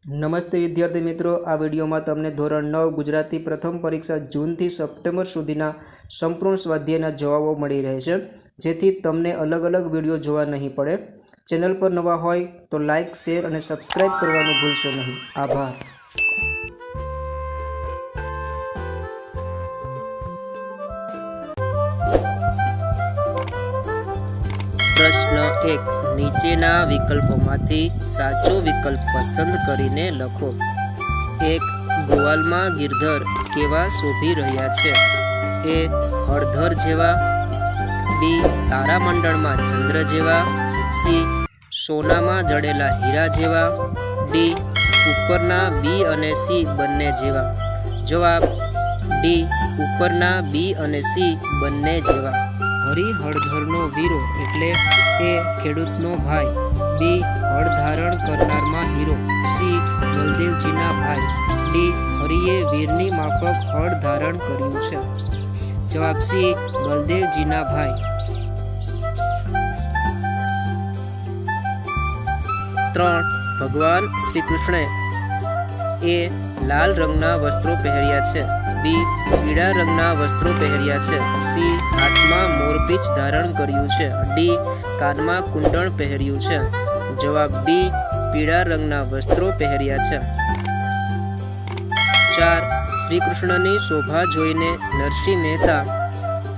નમસ્તે વિદ્યાર્થી મિત્રો, આ વિડીયોમાં તમને ધોરણ 9 ગુજરાતી પ્રથમ પરીક્ષા જૂનથી સપ્ટેમ્બર સુધીના સંપૂર્ણ સ્વાધ્યાયના જવાબો મળી રહેશે, જેથી તમને અલગ અલગ વિડીયો જોવા નહીં પડે। ચેનલ પર નવા હોય તો લાઇક, શેર અને સબસ્ક્રાઇબ કરવાનું ભૂલશો નહીં। આભાર। प्रश्न 1 नीचेना विकल्पोमांथी साचो विकल्प पसंद करीने लखो। 1 गोवालमां गिरधर केवा शोभी रह्या छे? ए हळधर जेवा, बी तारामंडळमां चंद्र जेवा, सी सोनामां जड़ेला हीरा जेवा, डी उपरना बी अने सी बंने जेवा। जवाब डी उपरना बी अने सी बंने जेवा। हरी हळधरनो वीरो एटले ए खेडूतनो भाई, बी हळ धारण करनारमां हीरो, सी बलदेवजीना भाई, डी हरिए वीरनी माफक हळ धारण कर्युं छे। जवाब सी बलदेवजीना भाई। 3 भगवान श्री कृष्णे ए लाल रंगना वस्त्रों पहेर्या छे, बी पीळा रंगना वस्त्रों पहेर्या छे, सी हाथमां मोरपींछ धारण कर्युं छे, डी कानमां कुंडळ पहेर्युं छे। जवाब बी पीळा रंगना वस्त्रों पहेर्या छे। 4 श्रीकृष्णनी शोभा जोईने नरसिंह मेहता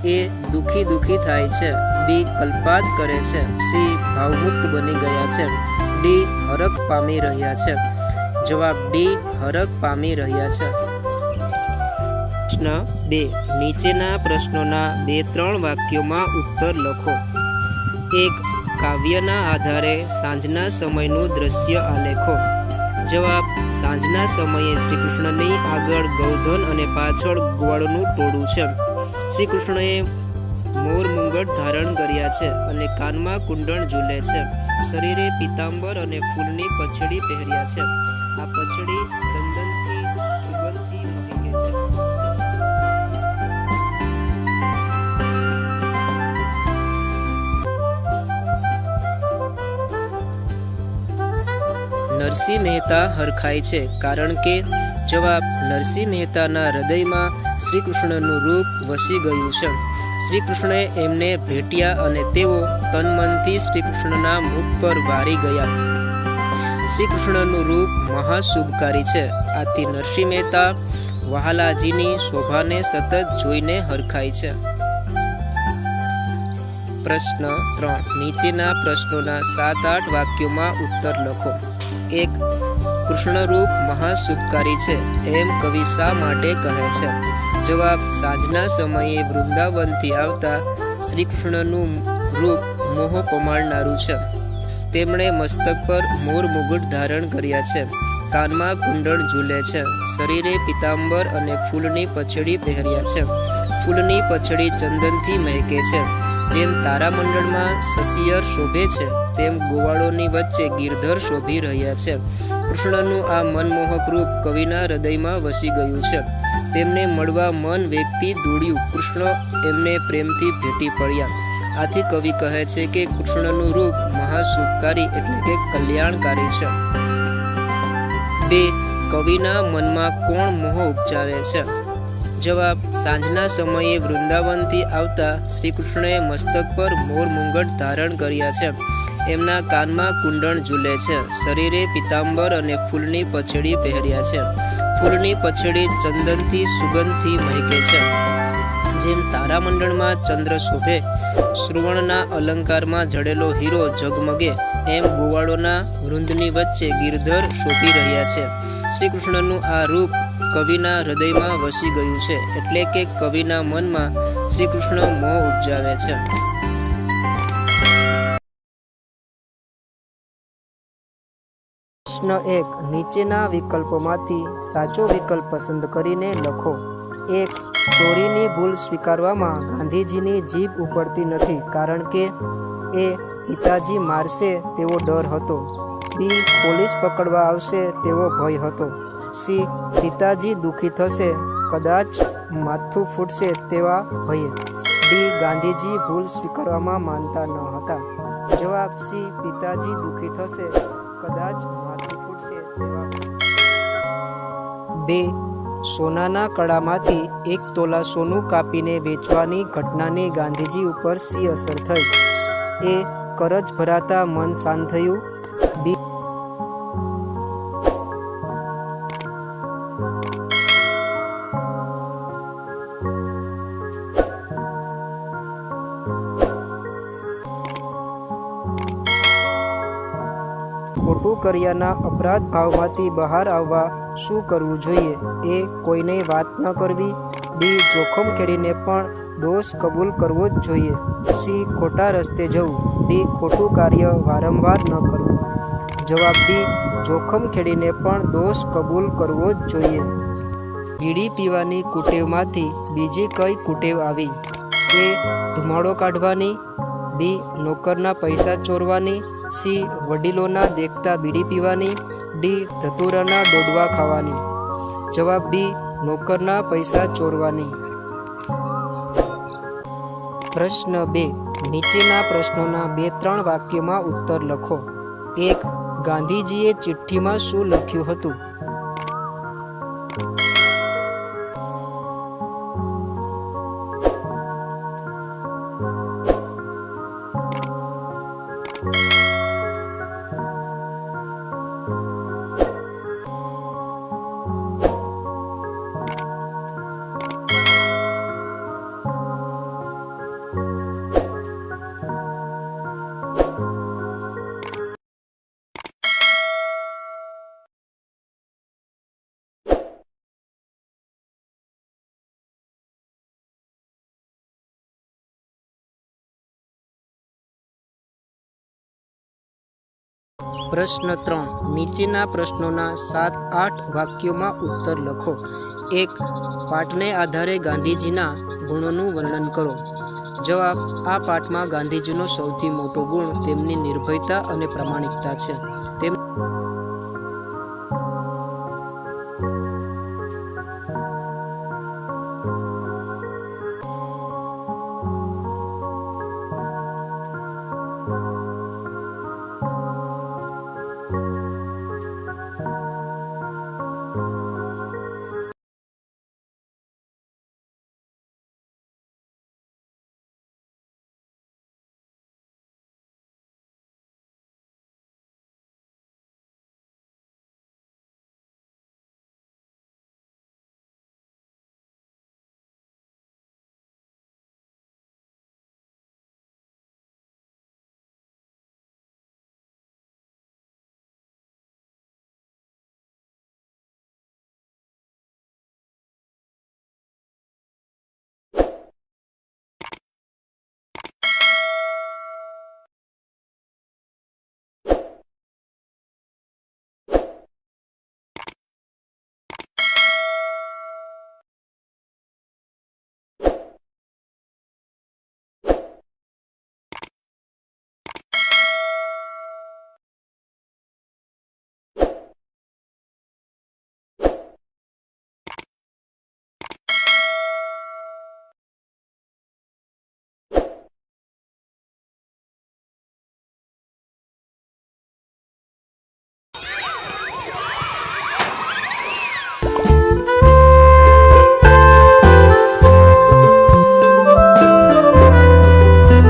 ए दुखी दुखी थाय छे, बी कल्पात करे छे, सी भावमुक्त बनी गया छे, डी हरख पामी रह्या छे। जवाब डी हरख पामी रह्या छे। प्रश्न 2 नीचेना प्रश्नोना 2-3 वाक्योमां उत्तर लखो। 1 काव्यना आधारे सांजना समयनुं दृश्य आलेखो। जवाब सांजना समये श्रीकृष्णनी आगळ गौधन अने पाछळ ग्वाळोनुं टोळुं छे। श्रीकृष्णए मोर मुंगट धारण कर्या छे अने कानमा कुंडळ झूले छे। शरीरे पीतांबर अने फूलनी पछड़ी पहेर्या छे। आ पछड़ी चंदनथी सुगंधथी महके छे। नरसिंह मेहता हरखाय छे कारण के? जवाब नरसिंह मेहताना हृदयमां श्रीकृष्णनुं रूप वसी गयुं छे। श्रीकृष्णे एमने भेट्या अने तेओ तनमनथी श्रीकृष्णना मुख पर वारी गया। श्रीकृष्णनुं रूप महाशुभकारी छे, आथी नरसिंह मेहता वहालाजीनी शोभाने सतत जोईने हरखाय छे। प्रश्न 3 नीचेना प्रश्नोना 7-8 वाक्योमां उत्तर लखो। 1 कृष्ण रूप महाशुभकारी छे एम कवि शा माटे कहे छे? जवाब सांजना समये वृंदावनथी आवता श्रीकृष्णनुं रूप मोह पमाड़नारुं छे। तेमणे मस्तक पर मोर मुकुट धारण कर्या छे, कानमा कुंडळ झूले छे, शरीरे पीतांबर अने फूलनी पछड़ी पहेर्या छे। फूलनी पछड़ी चंदनथी महके छे। जेम तारामंडळमां ससियर शोभे छे तेम गोवाळोनी वच्चे गिरधर शोभी रह्या छे। कृष्णनुं आ मनमोहक रूप कविना हृदयमां वसी गयुं छे। तेमने मळवा मन वेगती दौड्युं। कृष्ण एमने प्रेमथी भेटी पड्या। आथी कवि कहे छे के कृष्णनुं रूप महाशुभकारी एटले के कल्याणकारी छे। 2 कविना मनमा कोण मोह उपजावे छे? जवाब सांजना समये वृंदावनथी आवता श्रीकृष्णए मस्तक पर मोर मुंगट धारण कर्या छे। एमना कानमा कुंडळ झूले छे, शरीरे पीतांबर अने फूलनी पछड़ी पहेर्या छे। फूलनी पछड़ी चंदनथी सुगंधथी महके छे। जेम तारामंडळमां चंद्र शोभे, सुवर्णना अलंकारमां जड़ेलो हीरो जगमगे, एम गोवाळोना वृंदनी वच्चे गिरधर शोभी रह्या छे। श्रीकृष्णनुं आ रूप कविना हृदयमां वसी गयुं छे एटले के कविना मनमा श्रीकृष्ण मोह उपजावे छे। प्रश्न 1 नीचेना विकल्पोमांथी साचो विकल्प पसंद करीने लखो। 1 चोरीनी भूल स्वीकारवामां गांधीजीनी जीभ उपड़ती नथी कारण के? ए पिताजी मारशे तेवो डर हतो, बी पोलीस पकड़वा आवशे तेवो भय हतो, सी पिताजी दुखी थशे कदाच माथुं फूटशे तेवा भये, डी गांधीजी भूल स्वीकारवामां मानता न हता। जवाब सी पिताजी दुखी थशे कदाच माथुं फूटशे तेवा 2. સોનાના કડામાંથી 1 તોલા સોનું કાપીને વેચવાની ઘટનાની ગાંધીજી ઉપર શી અસર થઈ? A. કરજ ભરાતા મન શાંત થયું. B. ખોટું કર્યાના અપરાધ ભાવમાંથી બહાર આવવા શું કરવું જોઈએ? A. કોઈને વાત ન કરવી. B. જોખમ ખેડીને પણ દોષ કબૂલ કરવો જ જોઈએ. C. ખોટા રસ્તે જવું. D. ખોટું કાર્ય વારંવાર ન કરવું. જવાબ D. જોખમ ખેડીને પણ દોષ કબૂલ કરવો જ જોઈએ. બીડી પીવાની કુટેવમાંથી બીજી કઈ કુટેવ આવી? A. ધુમાડો કાઢવાની. B. નોકરના પૈસા ચોરવાની. C. વડીલોના દેખતા બીડી પીવાની. D. ધતુરાના ડોડવા ખાવાની. જવાબ B. નોકરના પૈસા ચોરવાની. પ્રશ્ન 2. નીચેના પ્રશ્નોના 2-3 વાક્યોમાં ઉત્તર લખો. 1. ગાંધીજીએ ચિઠ્ઠીમાં શું લખ્યું હતું? પ્રશ્ન 3. નીચેના પ્રશ્નોના 7-8 વાક્યોમાં ઉત્તર લખો. 1. પાઠને આધારે ગાંધીજીના ગુણોનું વર્ણન કરો. જવાબ. આ પાઠમાં ગાંધીજીનો સૌથી મોટો ગુણ તેમની નિર્ભયતા અને પ્રામાણિકતા છે.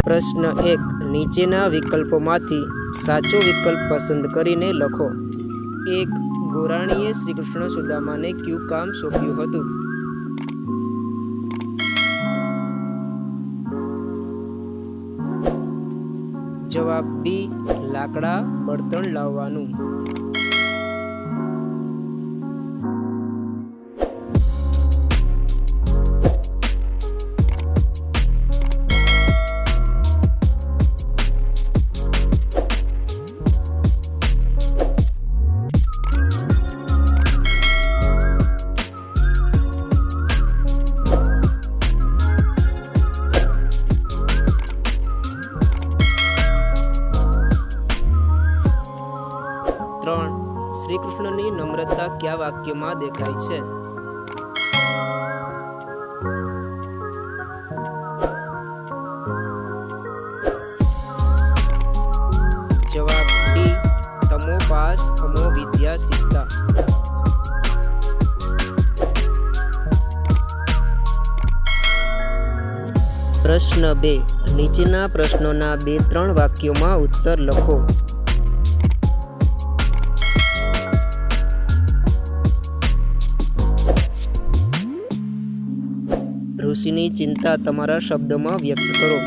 પ્રશ્ન 1. નીચેના વિકલ્પોમાંથી સાચો વિકલ્પ પસંદ કરીને લખો. 1. ગોરાણીએ શ્રી કૃષ્ણ સુદામાને કયું કામ સોંપ્યું હતું? જવાબ B. લાકડા બળતણ લાવવાનું. શ્રી કૃષ્ણની નમ્રતા કયા વાક્યમાં દેખાય છે? જવાબ D. તમો પાસ અમો વિદ્યા સિદ્ધા. પ્રશ્ન 2. નીચેના પ્રશ્નોના 2-3 વાક્યોમાં ઉત્તર લખો. ઋષિની ચિંતા તમારા શબ્દમાં વ્યક્ત કરો.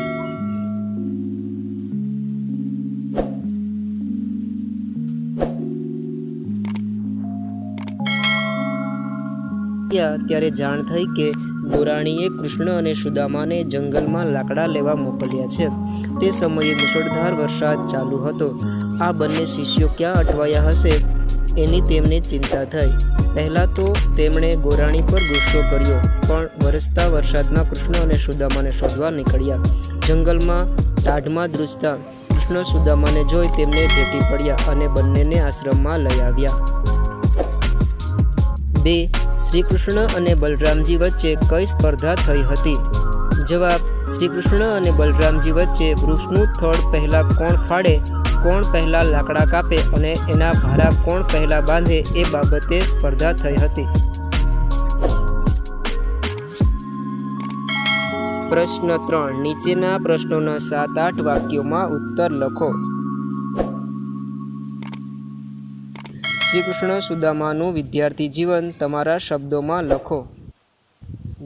ત્યારે જાણ થઈ કે ગોરાણીએ કૃષ્ણ અને સુદામાને જંગલમાં લાકડા લેવા મોકલ્યા છે. તે સમયે મુશળધાર વરસાદ ચાલુ હતો. આ બંને શિષ્યો ક્યાં અટવાયા હશે એની તેમને ચિંતા થઈ. પહેલાં તો તેમણે ગોરાણી પર ગુસ્સો કર્યો, પણ વરસતા વરસાદમાં કૃષ્ણ અને સુદામાને શોધવા નીકળ્યા. જંગલમાં ટાઢમાં ધ્રુજતા કૃષ્ણ સુદામાને જોઈ તેમને ભેટી પડ્યા અને બંનેને આશ્રમમાં લઈ આવ્યા. 2. શ્રી કૃષ્ણ અને બલરામજી વચ્ચે કઈ સ્પર્ધા થઈ હતી? જવાબ. શ્રી કૃષ્ણ અને બલરામજી વચ્ચે વૃક્ષનું થડ પહેલાં કોણ ફાડે, કોણ પહેલાં લાકડા કાપે અને એના ભારા કોણ પહેલાં બાંધે એ બાબતે સ્પર્ધા થઈ હતી. પ્રશ્ન 3. નીચેના પ્રશ્નોના 7-8 વાક્યોમાં ઉત્તર લખો. શ્રી કૃષ્ણ સુદામાનું વિદ્યાર્થી જીવન તમારા શબ્દોમાં લખો.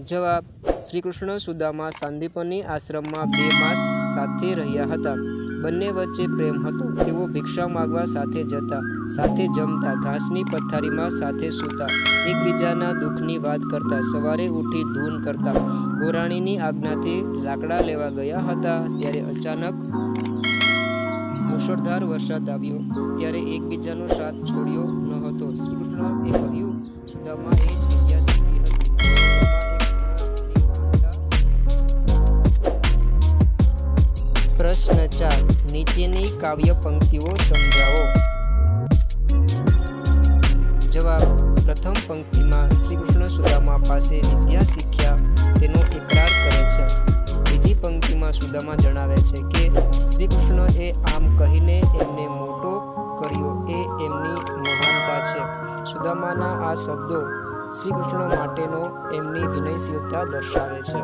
જવાબ. શ્રી કૃષ્ણ સુદામા સાંદીપની આશ્રમમાં 2 માસ સાથે રહ્યા હતા. બંને વચ્ચે પ્રેમ હતો. તેઓ ભિક્ષા માગવા સાથે જતા, સાથે જમતા, ઘાસની પથારીમાં સાથે સૂતા, એકબીજાના દુઃખની વાત કરતા, સવારે ઉઠી ધૂન કરતા. ગોરાણીની આજ્ઞાથી લાકડા લેવા ગયા હતા ત્યારે અચાનક મુશળધાર વરસાદ આવ્યો. ત્યારે એકબીજાનો સાથ છોડ્યો ન હતો. શ્રી કૃષ્ણએ કહ્યું, સુદામા એ જ વિદ્યા શીખી હતી. પ્રશ્ન 4. નીચેની કાવ્ય પંક્તિઓ સમજાવો. જવાબ. પ્રથમ પંક્તિમાં શ્રી કૃષ્ણ સુદામા પાસે વિદ્યા શીખ્યા તેનો ઇકરાર કરે છે. બીજી પંક્તિમાં સુદામા જણાવે છે કે શ્રી કૃષ્ણએ આમ કહીને એમને મોટો કર્યો એ એમની મહાનતા છે. સુદામાના આ શબ્દો શ્રી કૃષ્ણ માટેનો એમની વિનયશીલતા દર્શાવે છે.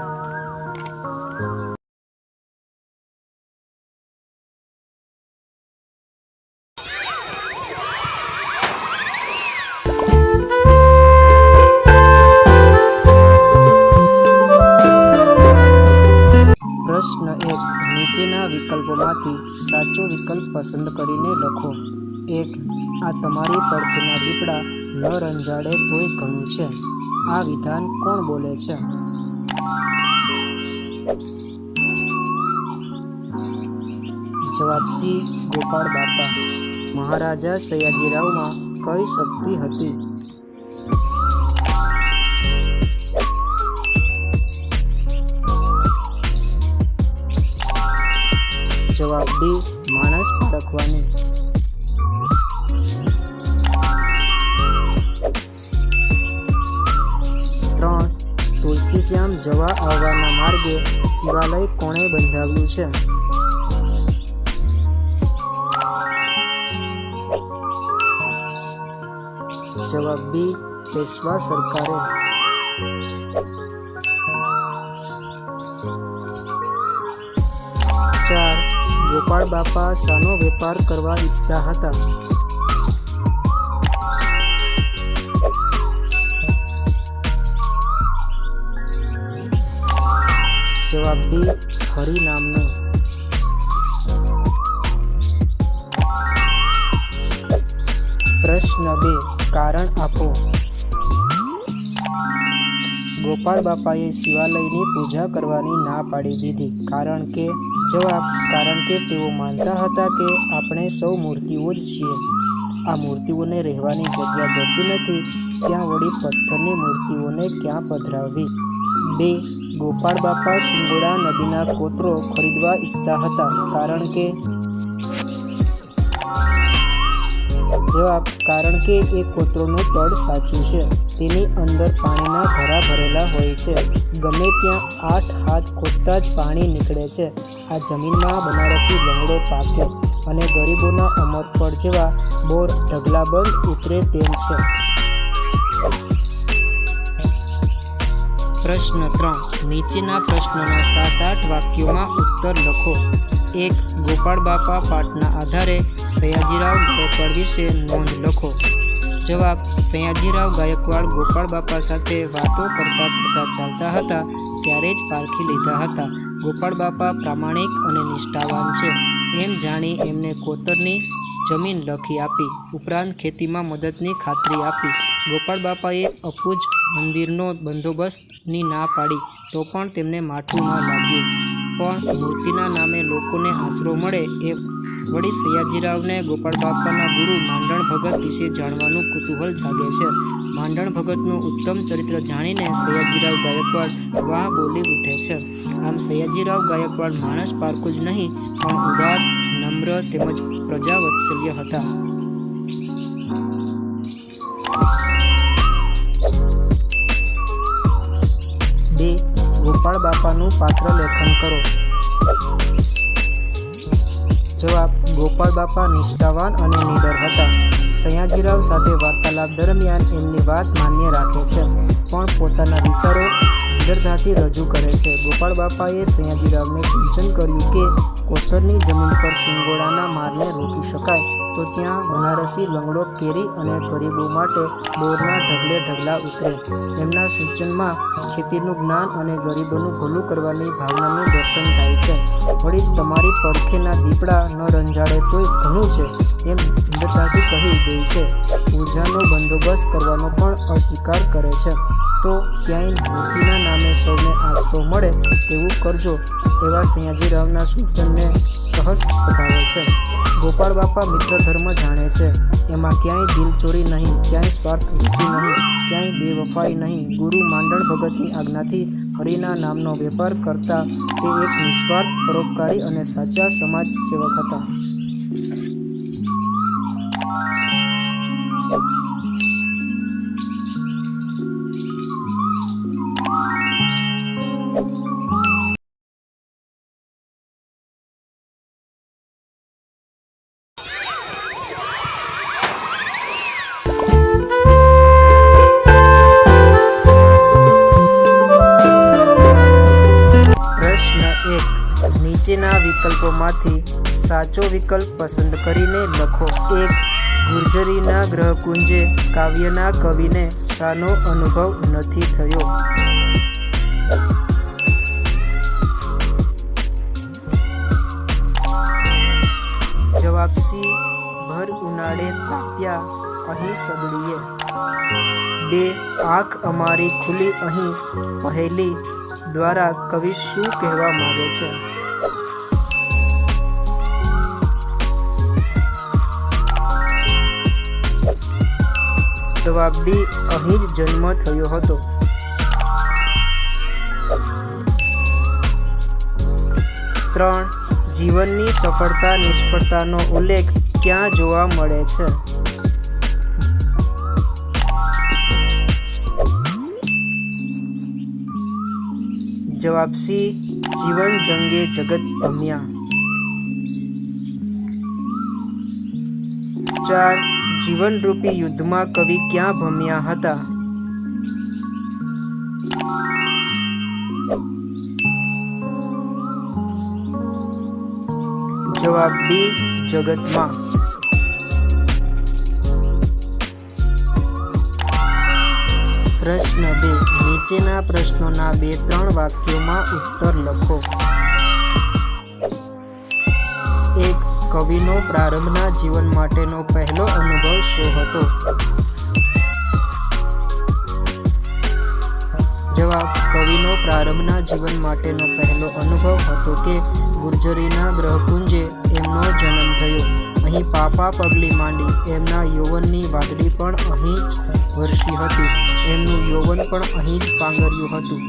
પ્રશ્ન 1. નીચેના વિકલ્પોમાંથી સાચો વિકલ્પ પસંદ કરીને લખો. 1. આ તમારી પડખેના દીપડા ન રંજાડે તોય ઘણું છે. આ વિધાન કોણ બોલે છે? જવાબ સી. ગોપાળ બાપા. મહારાજા સયાજીરાવમાં કઈ શક્તિ હતી? જવાબ ડી. માણસ પારખવાની. તુલસીશ્યામ જવા આવવાના માર્ગે શિવાલય કોણે બંધાવ્યું છે? જવાબ બી. પેશવા સરકારે. 4. ગોપાળ બાપા શાનો વેપાર કરવા ઈચ્છતા હતા? જવાબ બી. હરિનામનો. પ્રશ્ન 2. કારણ આપો. ગોપાળ બાપાએ શિવાલયની પૂજા કરવાની ના પાડી દીધી. કારણ કે? જવાબ. કારણ કે તેઓ માનતા હતા કે આપણે સૌ મૂર્તિઓ જ છીએ. આ મૂર્તિઓને રહેવાની જગ્યા જતી નથી, ત્યાં વળી પથ્થરની મૂર્તિઓને ક્યાં પધરાવવી? 2. ગોપાળ બાપા સિંગોડા નદીના કોતરો ખરીદવા ઈચ્છતા હતા. કારણ કે? જવાબ. કારણ કે એ કોતરોનું તળ સાચું છે. તેની અંદર પાણીના ભરા ભરેલા હોય છે. ગમે ત્યાં 8 હાથ ખોદતા જ પાણી નીકળે છે. આ જમીનમાં બનારસી લંગડો પાકે અને ગરીબોના અમરફળ જેવા બોર ઢગલાબંધ ઉતરે તેમ છે. પ્રશ્ન 3. નીચેના પ્રશ્નોના 7-8 વાક્યોમાં ઉત્તર લખો. 1. ગોપાળ બાપા પાઠના આધારે સયાજીરાવ ગાયકવાડ વિશે નોંધ લખો. જવાબ. સયાજીરાવ ગાયકવાડ ગોપાળ બાપા સાથે વાતો કરતા કરતા ચાલતા હતા ત્યારે જ પારખી લીધા હતા. ગોપાળ બાપા પ્રામાણિક અને નિષ્ઠાવાન છે એમ જાણી એમને કોતરની જમીન લખી આપી. ઉપરાંત ખેતીમાં મદદની ખાતરી આપી. ગોપાળ બાપાએ અપૂજ મંદિરનો બંદોબસ્તની ના પાડી તો પણ તેમને માઠું ન લાગ્યું. પણ મૂર્તિના નામે લોકોને આશરો મળે એ વળી સયાજીરાવને ગોપાળ બાપાના ગુરુ માંડણ ભગત વિશે જાણવાનું કુતૂહલ જાગે છે. માંડણ ભગતનું ઉત્તમ ચરિત્ર જાણીને સયાજીરાવ ગાયકવાડ વાહ બોલી ઉઠે છે. આમ સયાજીરાવ ગાયકવાડ માણસ પારખું જ નહીં પણ ઉદાર, નમ્ર તેમજ પ્રજાવત્સલ્ય હતા. બે. ગોપાળ બાપાનું પાત્ર લેખન કરો. જવાબ. ગોપાળ બાપા નિષ્ઠાવાન અને નીડર હતા. સયાજીરાવ સાથે વાર્તાલાપ દરમિયાન એમની વાત માન્ય રાખે છે પણ પોતાના વિચારો નિડરતાથી રજૂ કરે છે. ગોપાળ બાપાએ સયાજીરાવને સૂચન કર્યું કે કોતરની જમીન પર શિંગોડાના મારને રોકી શકાય તો ત્યાં બનારસી લંગડો કેરી અને ગરીબો માટે બોરના ઢગલે ઢગલા ઉતરે. એમના સૂચનમાં ખેતીનું જ્ઞાન અને ગરીબોનું ભલું કરવાની ભાવનાનું દર્શન થાય છે. વળી તમારી પડખેના દીપડા ન રંજાડે તોય ઘણું છે એમ નિડરતાથી કહી દે છે. પૂજાનો બંદોબસ્ત કરવાનો પણ અસ્વીકાર કરે છે. તો ક્યાંય મૂર્તિના નામે સૌને આશરો મળે તેવું કરજો એવા સયાજીરાવના સૂચનને સહજ બતાવે છે. ગોપાળ બાપા મિત્ર ધર્મ જાણે છે. એમાં ક્યાંય દિલચોરી નહીં, ક્યાંય સ્વાર્થ વૃત્તિ નહીં, ક્યાંય બેવફાઈ નહીં. ગુરુ માંડણ ભગતની આજ્ઞાથી હરિના નામનો વેપાર કરતા તે એક નિસ્વાર્થ, પરોપકારી અને સાચા સમાજ સેવક હતા. નીચેના વિકલ્પોમાંથી સાચો વિકલ્પ પસંદ કરીને લખો. 1. ગુર્જરીના ગ્રહકુંજે કાવ્યના કવિને શાનો અનુભવ નથી થયો? જવાબ સી. ભર ઉનાળે તાપ્યા અહીં સગડીએ. 2. આંખ અમારી ખુલી અહીં પહેલી દ્વારા કવિ શું કહેવા માંગે છે? જવાબ ડી. અહીં જ જન્મ થયો હતો. 3. જીવનની સફળતા નિષ્ફળતાનો ઉલ્લેખ ક્યાં જોવા મળે છે? જવાબ સી. જીવન જંગે જગત ભમ્યા. 4. જીવનરૂપી યુદ્ધમાં કવિ ક્યાં ભમ્યા હતા? જવાબ ડી. જગતમાં. પ્રશ્ન 2. નીચેના પ્રશ્નોના 2-3 વાક્યોમાં ઉત્તર લખો. 1. કવિનો પ્રારંભના જીવન માટેનો પહેલો અનુભવ શો હતો? જવાબ. કવિનો પ્રારંભના જીવન માટેનો પહેલો અનુભવ હતો કે ગુર્જરીના ગ્રહકુંજે એમનો જન્મ થયો. અહીં પાપા પગલી માંડી. એમના યૌવનની વાદળી પણ અહીં જ વરસી હતી. એમનું યૌવન પણ અહીં જ પાંગર્યું હતું.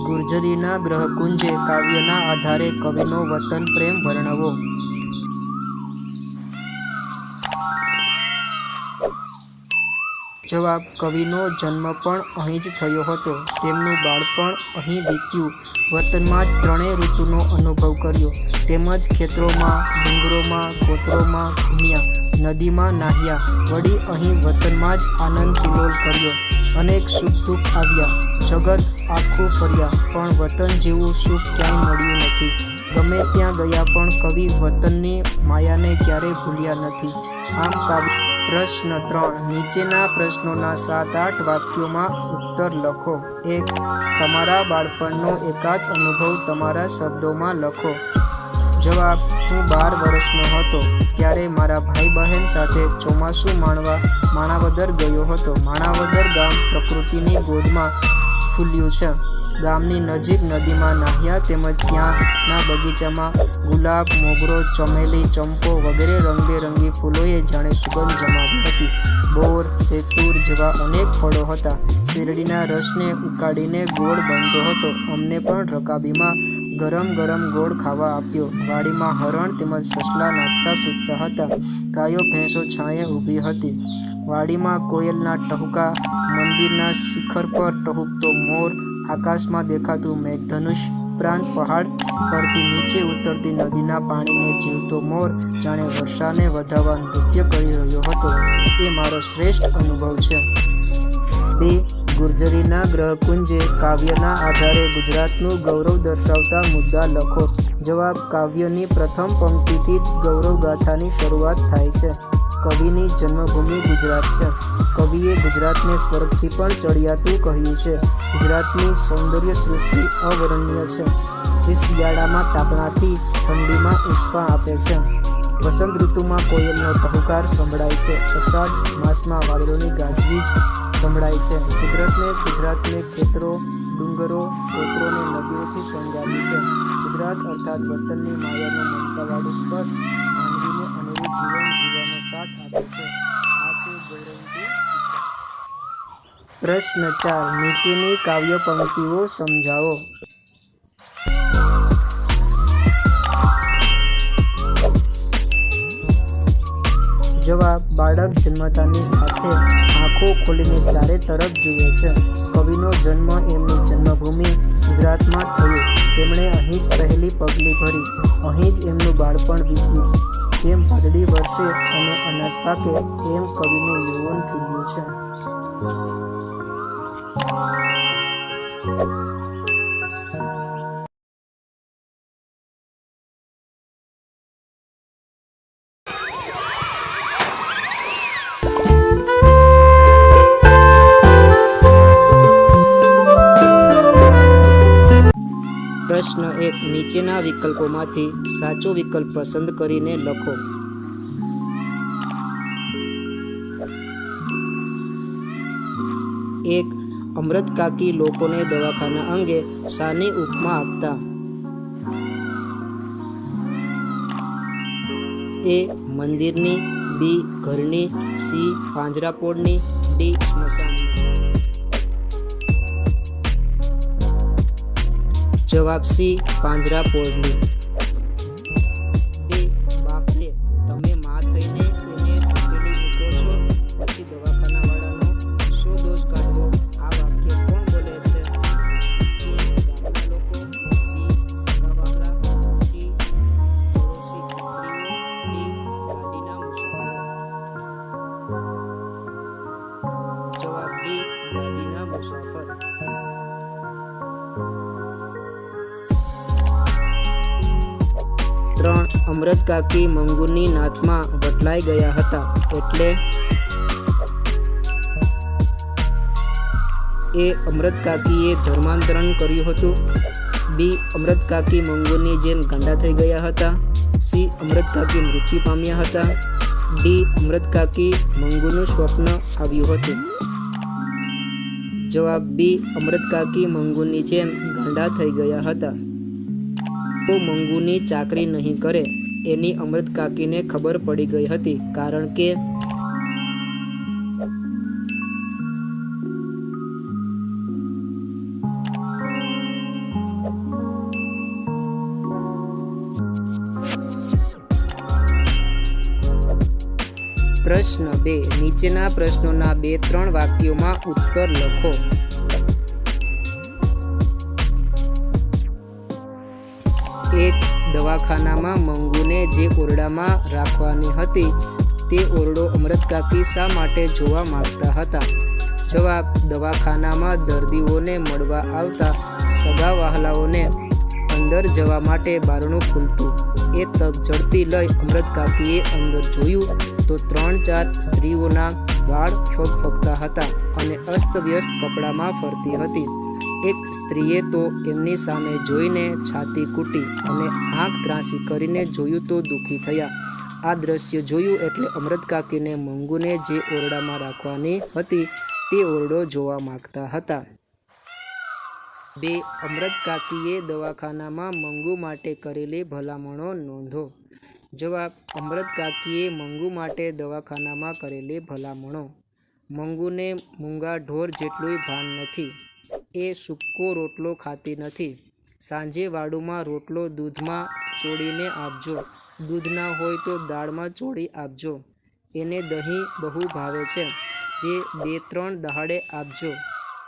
ગુર્જરીના ગ્રહકુંજે કાવ્યના આધારે કવિનો વતન પ્રેમ વર્ણવો. જવાબ. કવિનો જન્મ પણ અહીં જ થયો હતો. તેમનું બાળપણ અહીં વીત્યું. વતનમાં જ 3 ઋતુનો અનુભવ કર્યો. તેમજ ખેતરોમાં, ડુંગરોમાં, ગોત્રોમાં ઘૂમ્યા, નદીમાં નાહ્યા. વળી અહીં વતનમાં જ આનંદ કિલોલ કર્યો. અનેક સુખ દુઃખ આવ્યા. જગત આખું ફર્યા પણ વતન જેવું સુખ ક્યાંય મળ્યું નથી. ગમે ત્યાં ગયા પણ કવિ વતનની માયાને ક્યારેય ભૂલ્યા નથી. આમ કાવ્ય. પ્રશ્ન 3. નીચેના પ્રશ્નોના 7-8 વાક્યોમાં ઉત્તર લખો. 1. તમારા બાળપણનો એકાદ અનુભવ તમારા શબ્દોમાં લખો. જવાબ. હું 12 વર્ષનો હતો ત્યારે મારા ભાઈ બહેન સાથે ચોમાસું માણવા માણાવદર ગયો હતો. માણાવદર ગામ પ્રકૃતિની ગોદમાં ફૂલ્યું છે. ગામની નજીક નદીમાં નાહ્યા તેમજ ત્યાંના બગીચામાં ગુલાબ, મોગરો, ચમેલી, ચંપો વગેરે રંગબેરંગી ફૂલોએ જાણે સુગંધ જમાવી હતી. બોર, સેતુર જેવા અનેક ફળો હતા. શેરડીના રસને ઉકાળીને ગોળ બનતો હતો. અમને પણ રકાબીમાં ગરમ ગરમ ગોળ ખાવા આપ્યો. વાડીમાં હરણ તેમજ સસલા નાચતા કૂદતા હતા. ગાયો ભેંસો છાંયે ઊભી હતી. વાડીમાં કોયલના ટહુકા, મંદિરના શિખર પર ટહુકતો મોર, આકાશમાં દેખાતું મેઘધનુષ ઉપરાંત પહાડ પરથી નીચે ઉતરતી નદીના પાણીને જીવતો મોર જાણે વર્ષાને વધાવવા નૃત્ય કરી રહ્યો હતો. એ મારો શ્રેષ્ઠ અનુભવ છે. 2. ગુર્જરીના ગ્રહકુંજે કાવ્યના આધારે ગુજરાતનું ગૌરવ દર્શાવતા મુદ્દા લખો. જવાબ. કાવ્યની પ્રથમ પંક્તિથી જ ગૌરવગાથાની શરૂઆત થાય છે. કવિની જન્મભૂમિ ગુજરાત છે. કવિએ ગુજરાતને સ્વર્ગથી પણ ચડિયાતું કહ્યું છે. ગુજરાતની સૌંદર્ય સૃષ્ટિ અવર્ણનીય છે, જે શિયાળામાં તાપણાથી ઠંડીમાં ઉષ્મા આપે છે. વસંત ઋતુમાં કોયલનો ટહુકાર સંભળાય છે. અષાઢ માસમાં વાદળોની ગાજવીજ સંભળાય છે. ગુજરાતને ખેતરો, ડુંગરો, ગોત્રો અને નદીઓથી શણગાર્યું છે. ગુજરાત અર્થાત વતનની માયાનો મમતાવાળું સ્પર્શ માનવીને અનેરું જીવન જીવવાનો સાથ આપે છે. આ છે ગૌરવંતી. પ્રશ્ન 4. નીચેની કાવ્ય પંક્તિઓ સમજાવો. જવાબ. બાળક જન્મતાની સાથે આંખો ખોલીને ચારે તરફ જુએ છે. કવિનો જન્મ એમની જન્મભૂમિ ગુજરાતમાં થયો. તેમણે અહીં જ પહેલી પગલી ભરી. અહીં જ એમનું બાળપણ વીત્યું. જેમ વાદળી વરસે અને અનાજ પાકે એમ કવિનું યૌવન ખીલ્યું છે. પ્રશ્ન 1. નીચેના વિકલ્પોમાંથી સાચો વિકલ્પ પસંદ કરીને લખો. 1. અમૃતકાકી લોકોને દવાખાના અંગે શાની ઉપમા આપતા? A. મંદિરની, B. ઘરની, C. પાંજરાપોળની, D. સ્મશાનની. જવાબ. C. પાંજરાપોળની. બાપરે, તમે માં થઈને એને ધકેલી મૂકો છો, પછી દવાખાનાવાળાનો શો દોષ કાઢવો? આ વાક્ય કોણ બોલે છે? A. ગામના લોકો, B. સગાવાલા, C. પડોશી સ્ત્રીઓ, D. ગાડીના મુસાફરો. જવાબ. D. ગાડીના મુસાફર. 3. અમૃતકાકી મંગુની નાતમાં વટલાઈ ગયા હતા એટલે? A. અમૃતકાકીએ ધર્માંતરણ કર્યું હતું, B. અમૃતકાકી મંગુની જેમ ગાંડા થઈ ગયા હતા, C. અમૃતકાકી મૃત્યુ પામ્યા હતા, D. અમૃતકાકી મંગુનું સ્વપ્ન આવ્યું હતું. જવાબ. B. અમૃતકાકી મંગુની જેમ ગાંડા થઈ ગયા હતા. તો મંગુની ચાકરી નહીં કરે એની અમૃતકાકીને ખબર પડી ગઈ હતી, કારણ કે પ્રશ્ન 2. નીચેના પ્રશ્નોના 2-3 વાક્યોમાં ઉત્તર લખો. 1. દવાખાનામાં મંગુને જે ઓરડામાં રાખવાની હતી તે ઓરડો અમૃતકાકી શા માટે જોવા માંગતા હતા? જવાબ: દવાખાનામાં દર્દીઓને મળવા આવતા સગા વહાલાઓને અંદર જવા માટે બારણું ખુલતું. એ તક ઝડપી લઈ અમૃત કાકીએ અંદર જોયું તો 3-4 સ્ત્રીઓના વાળ ફગફગતા હતા અને અસ્તવ્યસ્ત કપડામાં ફરતી હતી. એક સ્ત્રીએ તો એમની સામે જોઈને છાતી કૂટી અને આંખ ત્રાંસી કરીને જોયું તો દુઃખી થયા. આ દ્રશ્ય જોયું એટલે અમૃત કાકીને મંગુને જે ઓરડામાં રાખવાની હતી તે ઓરડો જોવા માંગતા હતા. 2. અમૃત કાકીએ દવાખાનામાં મંગુ માટે કરેલી ભલામણો નોંધો. જવાબ: અમૃત કાકીએ મંગુ માટે દવાખાનામાં કરેલી ભલામણો. મંગુને મૂંગા ઢોર જેટલું ભાન નથી. એ સૂકો રોટલો ખાતી નથી. સાંજે વાડુમાં રોટલો દૂધમાં ચોળીને આપજો. દૂધ ના હોય તો દાળમાં ચોળી આપજો. એને દહીં બહુ ભાવે છે. જે 2-3 દહાડે આપજો.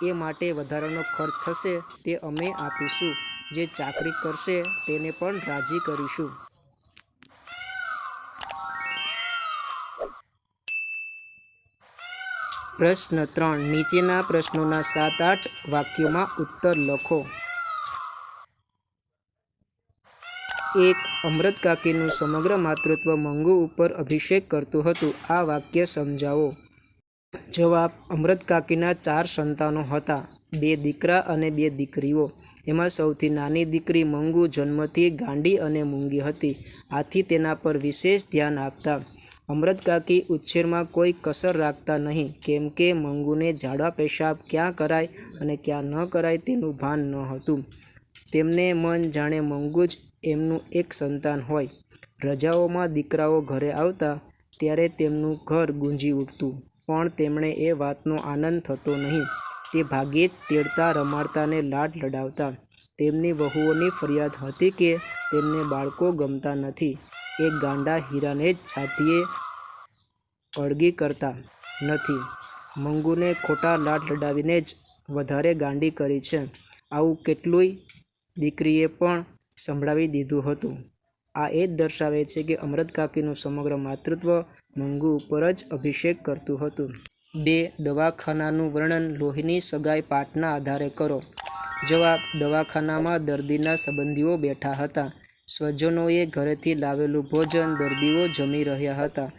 એ માટે વધારાનો ખર્ચ થશે તે અમે આપીશું. જે ચાકરી કરશે તેને પણ રાજી કરીશું. પ્રશ્ન 3. નીચેના પ્રશ્નોના 7-8 વાક્યોમાં ઉત્તર લખો. 1. અમૃત કાકીનું સમગ્ર માતૃત્વ મંગુ ઉપર અભિષેક કરતું હતું. આ વાક્ય સમજાવો. જવાબ: અમૃત કાકીના 4 સંતાનો હતા. 2 દીકરા અને 2 દીકરીઓ. એમાં સૌથી નાની દીકરી મંગુ જન્મથી ગાંડી અને મૂંગી હતી. આથી તેના પર વિશેષ ધ્યાન આપતા. અમૃત કાકી ઉછેરમાં કોઈ કસર રાખતા નહીં, કેમ કે મંગુને ઝાડા પેશાબ ક્યાં કરાય અને ક્યાં ન કરાય તેનું ભાન ન હતું. તેમને મન જાણે મંગુ જ એમનું એક સંતાન હોય. રજાઓમાં દીકરાઓ ઘરે આવતા ત્યારે તેમનું ઘર ગુંજી ઉઠતું, પણ તેમણે એ વાતનો આનંદ થતો નહીં. તે ભાગ્યે જ તેડતા રમાડતા ને લાડ લડાવતા. તેમની વહુઓની ફરિયાદ હતી કે તેમને બાળકો ગમતા નથી. એ ગાંડા હીરાને જ છાતીએ અળગી કરતા નથી. મંગુને ખોટા લાડ લડાવીને જ વધારે ગાંડી કરી છે. આવું કેટલુંય દીકરીએ પણ સંભળાવી દીધું હતું. આ એ જ દર્શાવે છે કે અમૃત કાકીનું સમગ્ર માતૃત્વ મંગુ ઉપર જ અભિષેક કરતું હતું. 2. દવાખાનાનું વર્ણન લોહીની સગાઈ પાઠના આધારે કરો. જવાબ: દવાખાનામાં દર્દીના સંબંધીઓ બેઠા હતા. સ્વજનોએ ઘરેથી લાવેલું ભોજન દર્દીઓ જમી રહ્યા હતા.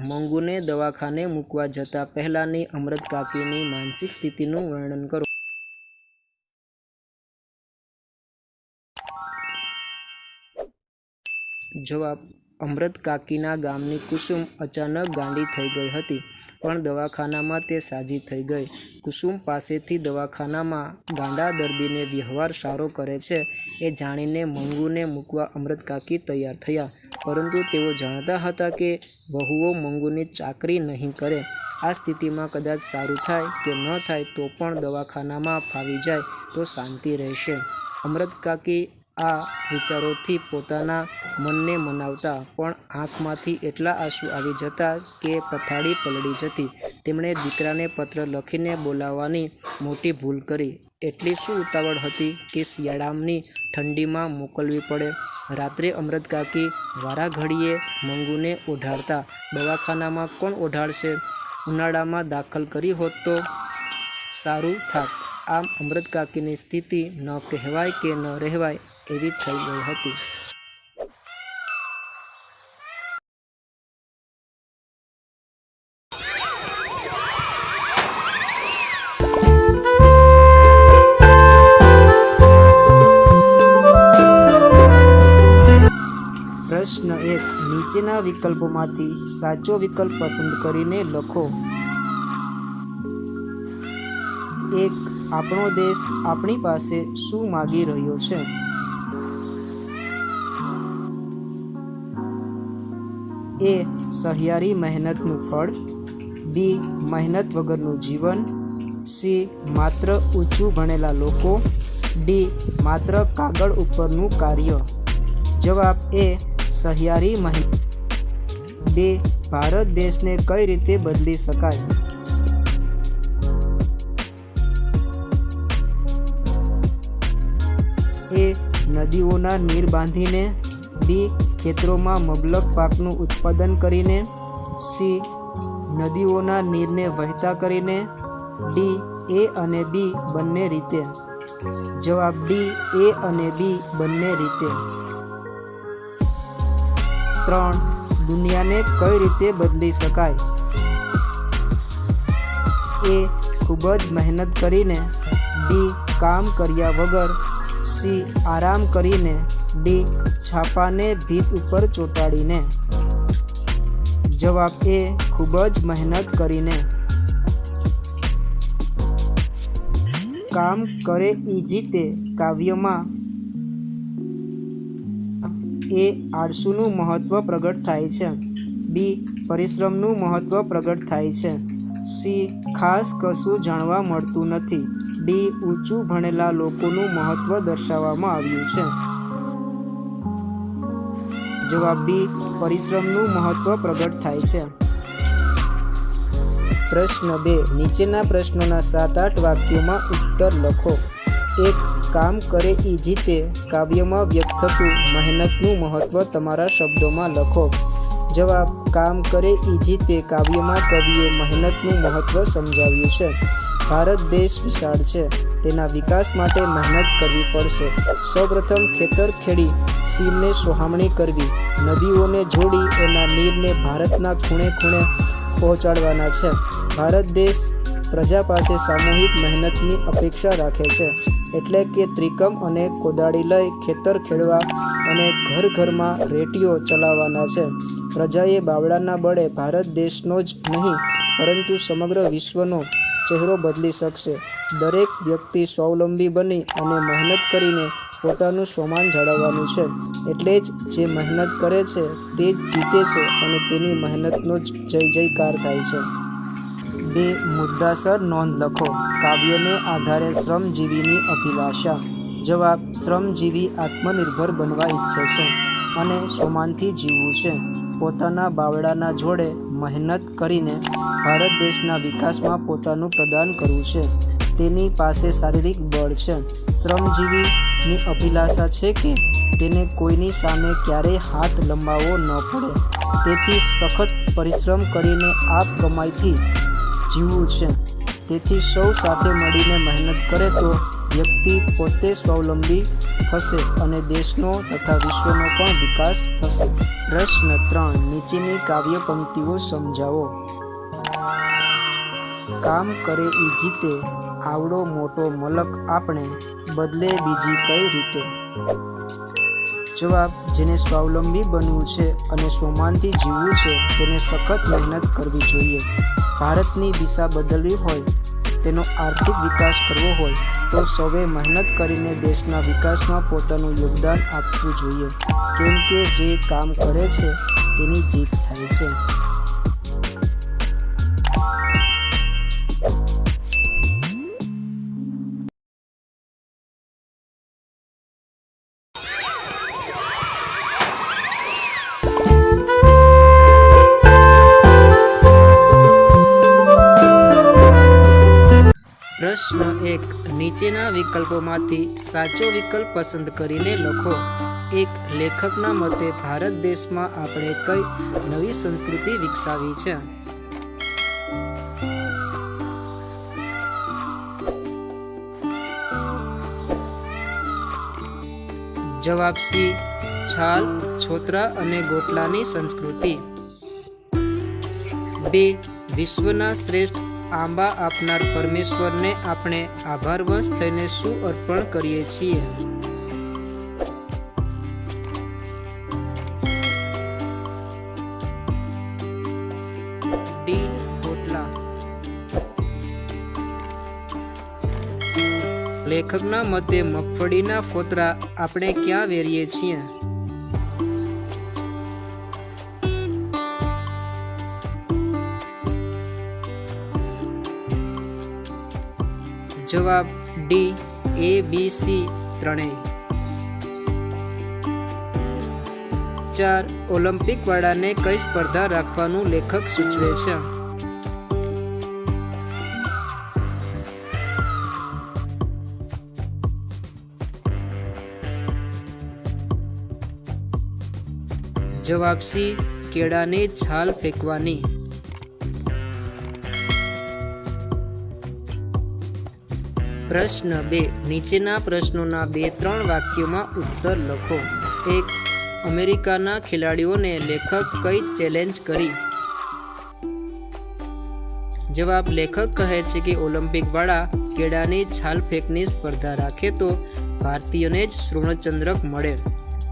મંગુને દવાખાને મૂકવા જતા પહેલાની અમૃત કાકીની માનસિક સ્થિતિનું વર્ણન કરો. જવાબ: અમૃત કાકીના ગામની કુસુમ અચાનક ગાંડી થઈ ગઈ હતી, પણ દવાખાનામાં તે સાજી થઈ ગઈ. કુસુમ પાસેથી દવાખાનામાં ગાંડા દર્દીને વ્યવહાર સારો કરે છે એ જાણીને મંગુને મૂકવા અમૃત કાકી તૈયાર થયા. પરંતુ તેઓ જાણતા હતા કે વહુઓ મંગુની ચાકરી નહીં કરે. આ સ્થિતિમાં કદાચ સારું થાય કે ન થાય તો પણ દવાખાનામાં ફાવી જાય તો શાંતિ રહેશે. અમૃત કાકી આ વિચારોથી પોતાના મનને મનાવતા, પણ આંખમાંથી એટલા આંસુ આવી જતા કે પથારી પલળી જતી. તેમણે દીકરાને પત્ર લખીને બોલાવવાની મોટી ભૂલ કરી. એટલી શું ઉતાવળ હતી કે શિયાળાની ઠંડીમાં મોકલવી પડે. રાત્રે અમૃત કાકી વારાઘડીએ મંગુને ઓઢાડતા. દવાખાનામાં કોણ ઓઢાડશે? ઉનાળામાં દાખલ કરી હોત તો સારું થાત. આમ અમૃત કાકીની સ્થિતિ ન કહેવાય કે ન રહેવાય એવી થઈ ગઈ હતી. પ્રશ્ન 1. નીચેના વિકલ્પોમાંથી સાચો વિકલ્પ પસંદ કરીને લખો. 1. આપણો દેશ આપણી પાસે શું માગી રહ્યો છે? એ. સહિયારી મહેનતનું ફળ. બી મહેનત વગરનું જીવન, સી માત્ર ઊંચું ભણેલા લોકો, ડી માત્ર કાગળ ઉપરનું કાર્ય. જવાબ એ સહિયારી મહેનત. બે ભારત દેશને કઈ રીતે બદલી શકાય? એ નદીઓના નીર બાંધીને, બી ખેતરોમાં મબલક પાકનું ઉત્પાદન કરીને, સી નદીઓના નીરને વહેતા કરીને, ડી એ અને બી બંને રીતે. જવાબ ડી એ અને બી બંને રીતે. 3 દુનિયાને કઈ રીતે બદલી શકાય? એ ખૂબ જ મહેનત કરીને, બી કામ કર્યા વગર, સી આરામ કરીને, ડી છાપાને ભીત ઉપર ચોંટાડીને. જવાબ એ ખૂબ જ મહેનત કરીને. કામ કરે ઈ જીતે કાવ્યમાં એ આળસુનું મહત્વ પ્રગટ થાય છે, બી પરિશ્રમનું મહત્વ પ્રગટ થાય છે, સી ખાસ કશું જાણવા મળતું નથી, ડી ઊંચું ભણેલા લોકોનું મહત્વ દર્શાવવામાં આવ્યું છે. જવાબ બી પરિશ્રમનું મહત્વ પ્રગટ થાય છે. પ્રશ્ન 2 નીચેના પ્રશ્નોના 7-8 વાક્યોમાં ઉત્તર લખો. 1 કામ કરે ઈ જીતે કાવ્યમાં વ્યક્ત થતું મહેનતનું મહત્વ તમારા શબ્દોમાં લખો. જવાબ કામ કરે ઈ જીતે કાવ્યમાં કવિએ મહેનતનું મહત્વ સમજાવ્યું છે. ભારત દેશ વિશાળ છે, તેના વિકાસ માટે મહેનત કરવી પડશે. સૌપ્રથમ ખેતર ખેડી સીમને સોહામણી કરવી, નદીઓને જોડી એના નીરને ભારતના ખૂણે ખૂણે પહોંચાડવાના છે. ભારત દેશ પ્રજા પાસે સામૂહિક મહેનતની અપેક્ષા રાખે છે, એટલે કે ત્રિકમ અને કોદાળી લઈ ખેતર ખેડવા અને ઘર ઘરમાં રેટીઓ ચલાવવાના છે. પ્રજાએ બાવળાના બળે ભારત દેશનો જ નહીં પરંતુ સમગ્ર વિશ્વનો ચહેરો બદલી શકશે. દરેક વ્યક્તિ સ્વાવલંબી બની અને મહેનત કરીને પોતાનું સ્વમાન જાળવવાનું છે. એટલે જ જે મહેનત કરે છે તે જ જીતે છે અને તેની મહેનતનો જ જય જયકાર થાય છે. 2 મુદ્દાસર નોંધ લખો. કાવ્યને આધારે શ્રમજીવીની અભિલાષા. જવાબ શ્રમજીવી આત્મનિર્ભર બનવા ઈચ્છે છે અને સ્વમાનથી જીવવું છે. પોતાના બાવળાના જોડે મહેનત કરીને ભારત દેશના વિકાસમાં પોતાનું પ્રદાન કરવું છે. તેની પાસે શારીરિક બળ છે. શ્રમજીવીની અભિલાષા છે કે તેને કોઈની સામે ક્યારેય હાથ લંબાવવો ન પડે. તેથી સખત પરિશ્રમ કરીને આપ કમાઈથી જીવવું છે. તેથી સૌ સાથે મળીને મહેનત કરે તો વ્યક્તિ પોતે સ્વાવલંબી થશે અને દેશનો તથા વિશ્વનો પણ વિકાસ થશે. પ્રશ્ન 3 નીચેની કાવ્ય પંક્તિઓ સમજાવો. કામ કરે ઈ જીતે આવડો મોટો મલક આપણે બદલે બીજી કઈ રીતે. જવાબ જેને સ્વાવલંબી બનવું છે અને સ્વમાનથી જીવવું છે તેને સખત મહેનત કરવી જોઈએ. ભારતની દિશા બદલવી હોય, તેનો આર્થિક વિકાસ કરવો હોય તો સૌએ મહેનત કરીને દેશના વિકાસમાં પોતાનું યોગદાન આપવું જોઈએ. કેમ કે જે કામ કરે છે તેની જીત થાય છે. પ્રશ્ન 1 નીચેના વિકલ્પોમાંથી સાચો વિકલ્પ પસંદ કરીને લખો. 1 લેખકના મતે ભારત દેશમાં આપણે કઈ નવી સંસ્કૃતિ વિકસાવી છે. જવાબ સી છાલ, છોતરા અને ગોટલાની સંસ્કૃતિ. 2 વિશ્વના શ્રેષ્ઠ આંબા આપનાર પરમેશ્વરને આપણે આભારવશ થઈને શું અર્પણ કરીએ છીએ. ડી ગોટલા. લેખકના મતે મગફળીના ફોતરા આપણે ક્યાં વેરીએ છીએ. જવાબ ડી A, B, C ત્રણેય. 4. ઓલિમ્પિક વાળાને કઈ સ્પર્ધા રાખવાનું લેખક સૂચવે છે? જવાબ સી કેળાની છાલ ફેંકવાની. પ્રશ્ન 2. નીચેના પ્રશ્નોના 2-3 વાક્યોમાં ઉત્તર લખો. 1. અમેરિકાના ખેલાડીઓને લેખક કઈ ચેલેન્જ કરી? જવાબ લેખક કહે છે કે ઓલિમ્પિક વાળા કેળાની છાલ ફેંકની સ્પર્ધા રાખે તો ભારતીયોને જ સ્વર્ણચંદ્રક મળે.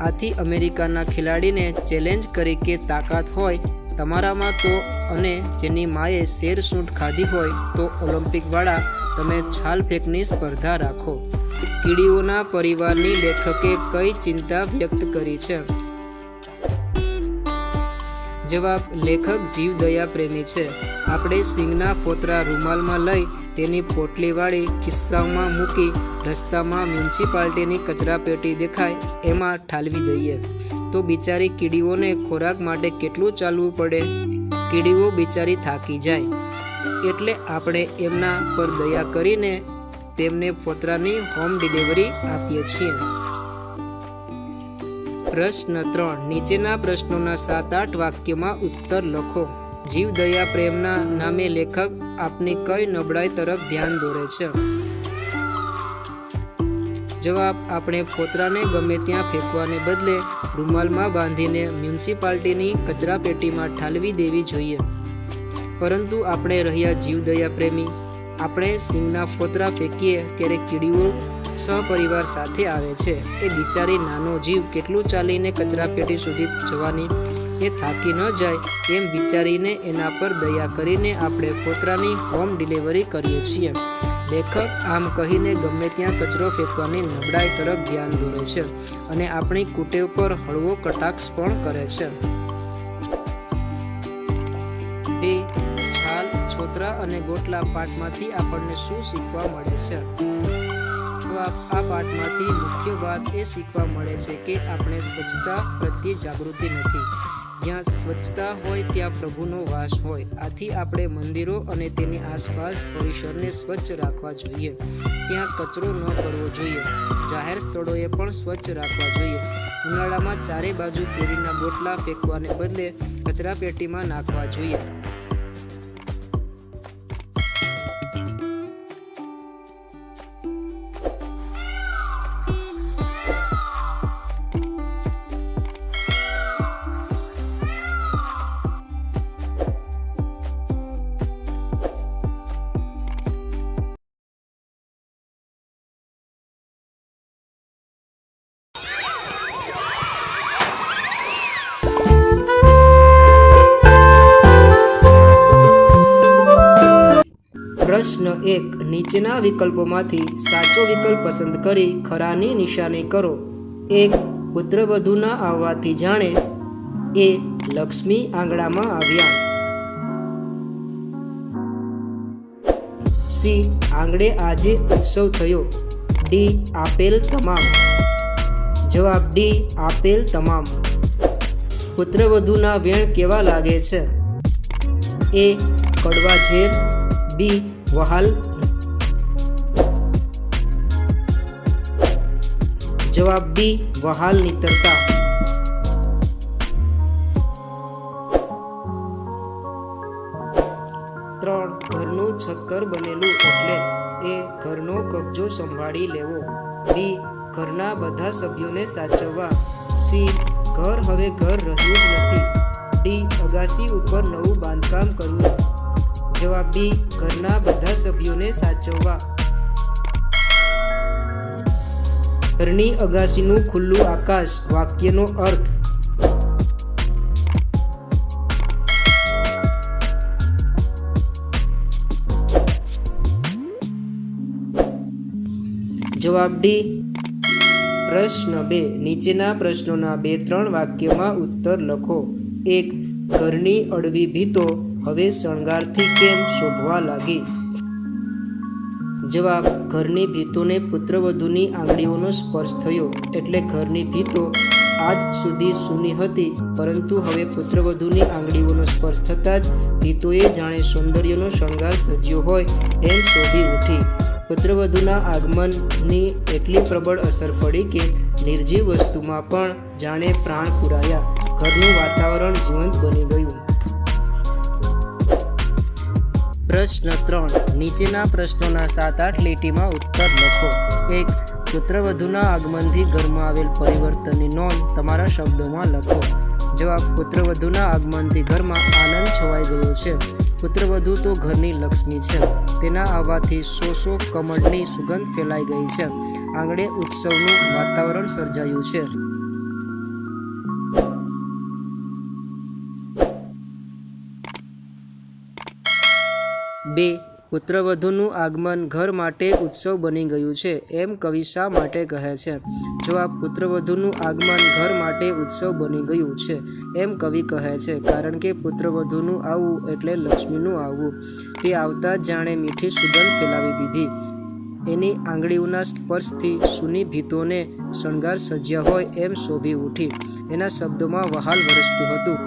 આથી અમેરિકાના ખેલાડીને ચેલેન્જ કરી કે તાકાત હોય તમારામાં તો અને જેની માએ શેર સૂંઠ ખાધી હોય તો ઓલિમ્પિક વાળા તમે છાલ ફેંકની સ્પર્ધા રાખો. કીડીઓના પરિવારની લેખકે કઈ ચિંતા વ્યક્ત કરી છે? જવાબ લેખક જીવદયા પ્રેમી છે. આપણે સિંગના ફોતરા રૂમાલમાં લઈ તેની પોટલીવાળી ખિસ્સામાં મૂકી રસ્તામાં મ્યુનિસિપાલિટીની કચરાપેટી દેખાય એમાં ઠાલવી દઈએ તો બિચારી કીડીઓને ખોરાક માટે કેટલું ચાલવું પડે. કીડીઓ બિચારી થાકી જાય એટલે આપણે એમના પર દયા કરીને તેમને ફોતરાની હોમ ડિલિવરી આપીએ છીએ. પ્રશ્ન 3. નીચેના પ્રશ્નોના 7-8 વાક્યમાં ઉત્તર લખો. જીવદયા પ્રેમના નામે લેખક આપની કઈ નબળાઈ તરફ ધ્યાન દોરે છે? જવાબ આપણે ફોતરાને ગમે ત્યાં ફેંકવાને બદલે રૂમાલમાં બાંધીને મ્યુનિસિપાલિટીની કચરાપેટીમાં ઠાલવી દેવી જોઈએ. પરંતુ આપણે રહ્યા જીવદયા પ્રેમી. આપણે સિંગના ફોતરા ફેંકીએ ત્યારે કીડીઓ સહપરિવાર સાથે આવે છે. એ બિચારી નાનો જીવ કેટલું ચાલીને કચરાપેટી સુધી જવાની એ થાકી ન જાય એમ વિચારીને એના પર દયા કરીને આપણે ફોતરાની હોમ ડિલિવરી કરીએ છીએ. લેખક આમ કહીને ગમે ત્યાં કચરો ફેંકવાની નબળાઈ તરફ ધ્યાન દોરે છે અને આપણી કુટેવ પર હળવો કટાક્ષ પણ કરે છે. છાલ, છોતરા અને ગોટલા પાઠમાંથી આપણને શું શીખવા મળે છે? આ પાઠમાંથી મુખ્ય વાત એ શીખવા મળે છે કે આપણે સ્વચ્છતા પ્રત્યે જાગૃતિ નથી. જ્યાં સ્વચ્છતા હોય ત્યાં પ્રભુનો વાસ હોય. આથી આપણે મંદિરો અને તેની આસપાસ પરિસરને સ્વચ્છ રાખવા જોઈએ. ત્યાં કચરો ન કરવો જોઈએ. જાહેર સ્થળોએ પણ સ્વચ્છ રાખવા જોઈએ. ઉનાળામાં ચારે બાજુ કેરીના બોટલા ફેંકવાને બદલે કચરાપેટીમાં નાખવા જોઈએ. પ્રશ્ન 1. નીચેના વિકલ્પોમાંથી સાચો વિકલ્પ પસંદ કરી ખરાની નિશાની કરો. 1. પુત્રવધૂના આવવાથી જાણે. એ. લક્ષ્મી આંગણામાં આવ્યા. સી. આંગણે આજે ઉત્સવ થયો. ડી. આપેલ તમામ. જવાબ ડી. આપેલ તમામ. પુત્રવધૂના વેણ કેવા લાગે છે? એ. કડવા ઝેર. બી. વહાલ. જવાબ ડી. વહાલ નીતરતા. 3. ઘરનું છત્તર બનેલું એટલે. એ. ઘરનો કબજો સંભાળી લેવો. બી. ઘરના બધા સભ્યોને સાચવવા. સી. ઘર હવે ઘર રહ્યું જ નથી. ડી. અગાસી ઉપર નવું બાંધકામ કરવું. જવાબ બી. ઘરના બધા સભ્યોને સાચવવા. ઘરની અગાસીનું ખુલ્લું આકાશ. વાક્યનો અર્થ. જવાબ ડી. પ્રશ્ન 2. નીચેના પ્રશ્નોના 2-3 વાક્યોમાં ઉત્તર લખો. 1. ઘરની અડવી ભીતો હવે શણગારથી કેમ શોભવા લાગી? જવાબ: ઘરની ભીતોને પુત્રવધૂની આંગળીઓનો સ્પર્શ થયો, એટલે ઘરની ભીતો આજ સુધી સૂની હતી, પરંતુ હવે પુત્રવધૂની આંગળીઓનો સ્પર્શ થતાં જ ભીતોએ જાણે સૌંદર્યનો શણગાર સજ્યો હોય એમ શોભી ઉઠી. પુત્રવધૂના આગમનની એટલી પ્રબળ અસર પડી કે નિર્જીવ વસ્તુમાં પણ જાણે પ્રાણ પુરાયા. ઘરનું વાતાવરણ જીવંત બની ગયું. પ્રશ્ન 3. નીચેના પ્રશ્નોના 7-8 લીટીમાં ઉત્તર લખો. 1. પુત્રવધૂના આગમનથી ઘરમાં આવેલ પરિવર્તનની નોંધ તમારા શબ્દોમાં લખો. જવાબ: પુત્રવધૂના આગમનથી ઘરમાં આનંદ છવાઈ ગયો છે. પુત્રવધૂ તો ઘરની લક્ષ્મી છે. તેના આવવાથી સો કમળની સુગંધ ફેલાઈ ગઈ છે. આંગણે ઉત્સવનું વાતાવરણ સર્જાયું છે. 2. પુત્રવધૂનું આગમન ઘર માટે ઉત્સવ બની ગયું છે એમ કવિ શા માટે કહે છે? જવાબ: પુત્રવધૂનું આગમન ઘર માટે ઉત્સવ બની ગયું છે એમ કવિ કહે છે કારણ કે પુત્રવધૂનું આવવું એટલે લક્ષ્મીનું આવવું. તે આવતા જ જાણે મીઠી સુગંધ ફેલાવી દીધી. એની આંગળીઓના સ્પર્શથી સૂની ભીતોને શણગાર સજ્યા હોય એમ શોભી ઉઠી. એના શબ્દોમાં વહાલ વરસતું હતું.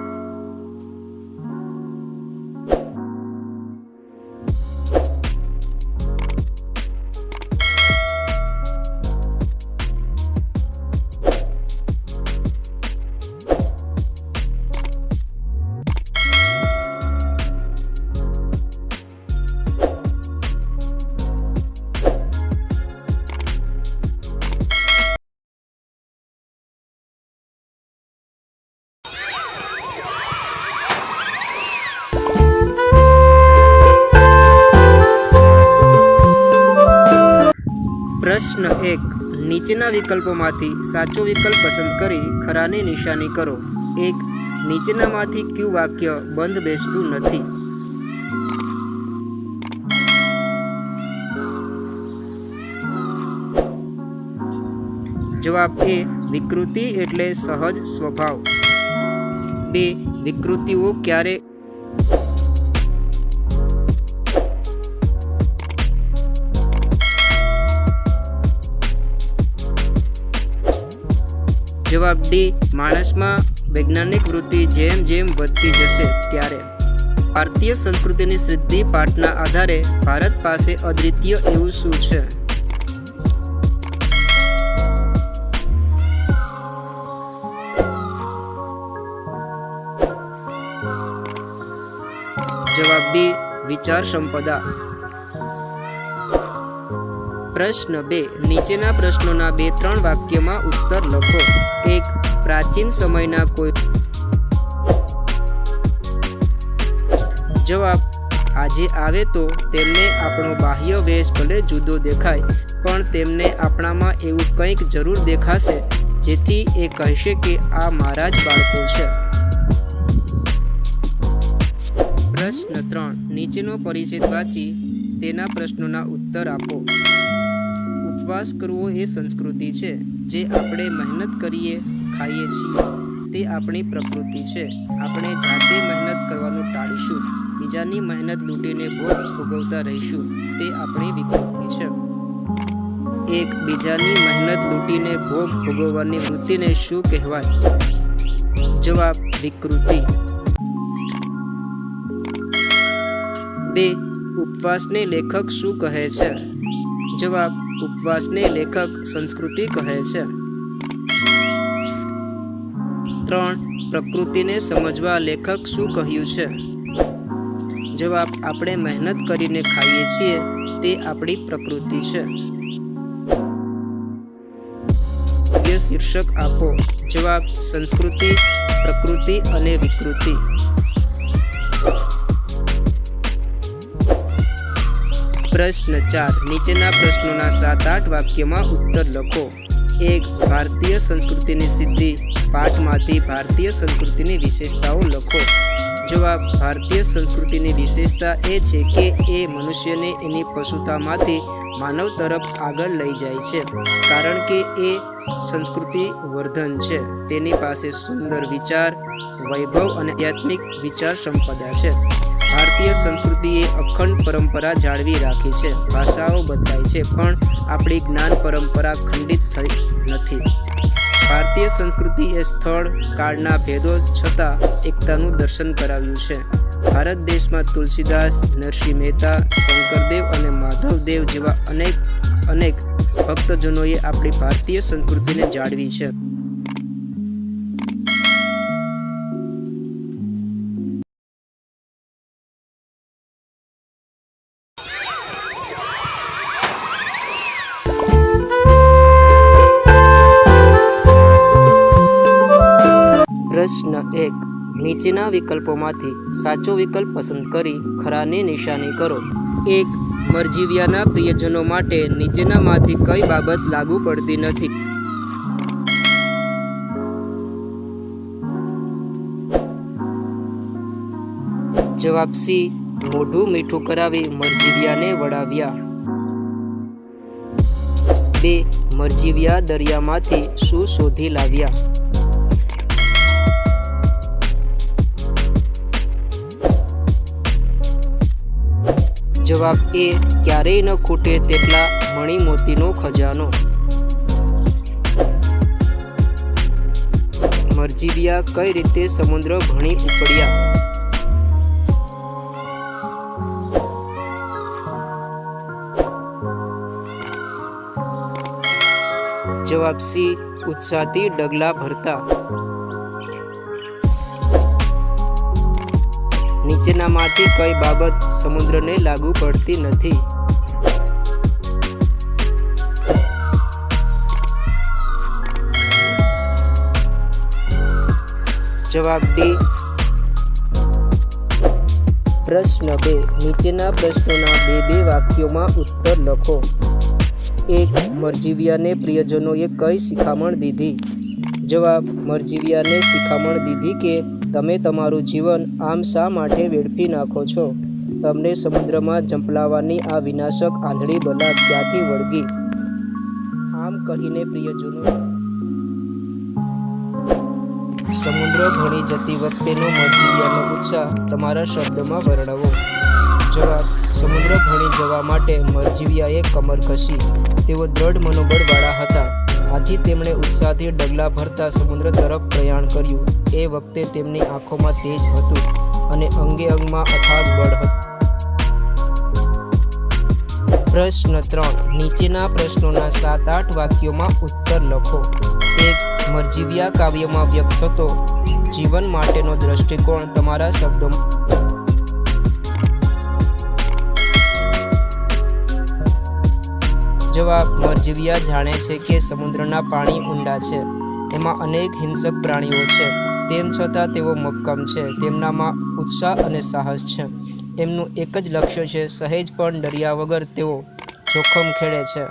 પ્રશ્ન 1. નીચેના વિકલ્પોમાંથી સાચો વિકલ્પ પસંદ કરી ખરાની નિશાની કરો. 1. નીચેનામાંથી કયું વાક્ય બંધ બેસતું નથી? જવાબ A. વિકૃતિ એટલે સહજ સ્વભાવ. 2. વિકૃતિઓ ક્યારે જવાબ D. માણસમાં વૈજ્ઞાનિક વૃત્તિ જેમ જેમ વધતી જશે ત્યારે. ભારતીય સંસ્કૃતિની સિદ્ધિ પાઠના આધારે ભારત પાસે અદ્વિતીય એવું શું છે? જવાબ B. વિચાર સંપદા. પ્રશ્ન 2. નીચેના પ્રશ્નોના 2-3 વાક્યમાં ઉત્તર લખો. 1. પ્રાચીન સમયના કોઈ. જવાબ: આજે આવે તો તેમને આપણો બાહ્ય વેશ ભલે જુદો દેખાય, પણ તેમને આપણામાં એવું કંઈક જરૂર દેખાશે જેથી એ કહેશે કે આ મારા જ બાળકો છે. પ્રશ્ન 3. નીચેનો પરિચ્છેદ વાંચી તેના પ્રશ્નોના ઉત્તર આપો. ઉપવાસ કરવો એ સંસ્કૃતિ છે. જે આપણે મહેનત કરીએ ખાઈએ છીએ તે આપણી પ્રકૃતિ છે. આપણે જાતે મહેનત કરવાનું ટાળીશું, બીજાની મહેનત લૂંટીને ભોગ ભોગવતા રહીશું, તે આપણી વિકૃતિ છે. 1. બીજાની મહેનત લૂંટીને ભોગ ભોગવવાની વૃત્તિને શું કહેવાય? જવાબ: વિકૃતિ. 2. ઉપવાસને લેખક શું કહે છે? જવાબ: ઉપવાસને લેખક સંસ્કૃતિ કહે છે. 3. પ્રકૃતિને સમજવા લેખક શું કહ્યું છે? જવાબ: આપણે મહેનત કરીને ખાઈએ છીએ તે આપણી પ્રકૃતિ છે. યોગ્ય શીર્ષક આપો. જવાબ: સંસ્કૃતિ, પ્રકૃતિ અને વિકૃતિ. પ્રશ્ન 4. નીચેના પ્રશ્નોના 7-8 વાક્યમાં ઉત્તર લખો. 1. ભારતીય સંસ્કૃતિની સિદ્ધિ પાઠમાંથી ભારતીય સંસ્કૃતિની વિશેષતાઓ લખો. જવાબ: ભારતીય સંસ્કૃતિની વિશેષતા એ છે કે એ મનુષ્યને એની પશુતામાંથી માનવ તરફ આગળ લઈ જાય છે, કારણ કે એ સંસ્કૃતિ વર્ધન છે. તેની પાસે સુંદર વિચાર, વૈભવ અને આધ્યાત્મિક વિચાર સંપદા છે. ભારતીય સંસ્કૃતિએ અખંડ પરંપરા જાળવી રાખી છે. ભાષાઓ બદલાય છે પણ આપણી જ્ઞાન પરંપરા ખંડિત થઈ નથી. ભારતીય સંસ્કૃતિ એ સ્થળ કાળના ભેદો છતાં એકતાનું દર્શન કરાવ્યું છે. ભારત દેશમાં તુલસીદાસ, નરસિંહ મહેતા, શંકરદેવ અને માધવદેવ જેવા અનેક ભક્તજનોએ આપણી ભારતીય સંસ્કૃતિને જાળવી છે. પ્રશ્ન 1. નીચેના વિકલ્પોમાંથી સાચો વિકલ્પ પસંદ કરી ખરાની નિશાની કરો. 1. મરજીવિયાના પ્રિયજનો માટે નીચેનામાંથી કઈ બાબત લાગુ પડતી નથી? જવાબ સી. મોઢું મીઠું કરાવી મરજીવિયાને વળાવ્યા. 2. મરજીવિયા દરિયામાંથી શું શોધી લાવ્યા? જવાબ એ. ક્યારેય ન ખૂટે તેટલા મણી મોતીનો ખજાનો. મરજીવિયા કઈ રીતે સમુદ્ર ભણી ઉપડ્યા? જવાબ સી. ઉત્સાહથી ડગલા ભરતા. નીચેનામાંથી કઈ બાબત સમુદ્રને લાગુ પડતી નથી? જવાબ ડી. પ્રશ્ન 2. નીચેના પ્રશ્નોના બે વાક્યોમાં ઉત્તર લખો. 1. મરજીવિયાને પ્રિયજનોએ કઈ શિખામણ દીધી? જવાબ. મરજીવિયાને શિખામણ દીધી કે તમે તમારું જીવન આમ શા માટે વેડફી નાખો છો? તમને સમુદ્રમાં ઝંપલાવવાની આ વિનાશક આંધળી બલા ક્યાંથી વળગી? આમ કહીને પ્રિયજનો સમુદ્ર ભણી જતી વખતેનો મરજીવિયાનો ઉત્સાહ તમારા શબ્દમાં વર્ણવો. જવાબ. સમુદ્ર ભણી જવા માટે મરજીવિયાએ કમર કસી. તેઓ દ્રઢ મનોબળવાળા હતા. આથી તેમણે ઉત્સાહથી ડગલા ભરતા સમુદ્ર તરફ પ્રયાણ કર્યું. એ વખતે તેમની આંખોમાં તેજ હતું અને અંગે અંગમાં અથાગ બળ હતું. પ્રશ્ન 3. નીચેના પ્રશ્નોના 7-8 વાક્યોમાં ઉત્તર લખો. 1. મરજીવિયા કાવ્યમાં વ્યક્ત થતો જીવન માટેનો દ્રષ્ટિકોણ તમારા શબ્દોમાં. જવાબ. મરજીવિયા જાણે છે કે સમુદ્રના પાણી ઊંડા છે. એમાં અનેક હિંસક પ્રાણીઓ છે. તેમ છતાં તેઓ મક્કમ છે. તેમનામાં ઉત્સાહ અને સાહસ છે. એમનું એક જ લક્ષ્ય છે. સહેજ પણ ડર્યા વગર તેઓ જોખમ ખેડે છે.